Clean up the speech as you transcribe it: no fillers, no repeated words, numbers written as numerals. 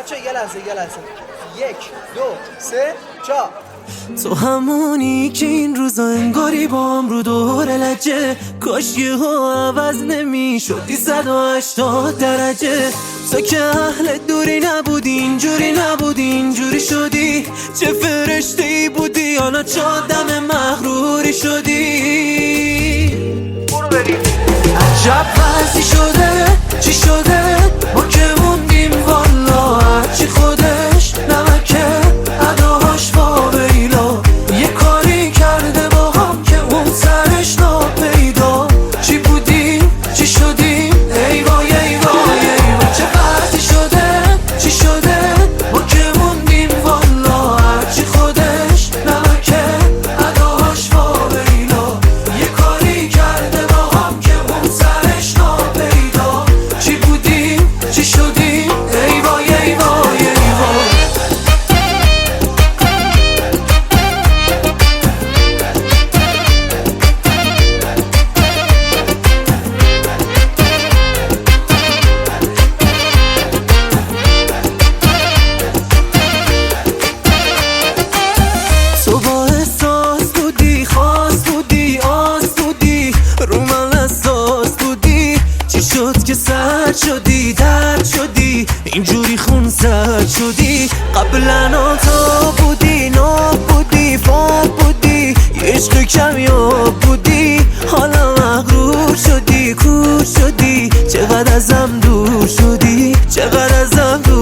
بچه یه لحظه یک دو سه چا. تو همونی که این روزا انگاری با هم رو دور لجه، کاش یه ها عوض نمی شدی 180 درجه. تو که اهل دوری نبودی، اینجوری نبودی، اینجوری شدی. چه فرشته ای بودی، حالا چه آدم مغروری شدی. برو بریم. عجب وضعی شده، چی شده ما که موندیم والا. هرچی خودش نمکه اداهاش واویلا. یه کاری کرده با هم که اون سرش ناپیدا. چی بودیم چی شدیم ای وای ای وای ای وای. چه وضعی شده چی شده ما که موندیم والا. هرچی خودش نمکه اداهاش واویلا. یه کاری کرده با هم که اون سرش ناپیدا. چی بودیم چی شدیم ای وای ای وای ای وای. تو با احساس بودی، خاص بودی، آس بودی، رو من اساس بودی. چی شد که سرد شدی، درد شدی، اینجوری خون سرد شدی. قبلا تو بودی، ناب بودی، فاب بودی، یه عشق کمیاب بودی. حالا مغرور شدی، کور شدی، چقدر ازم دور شدی، چقدر ازم دور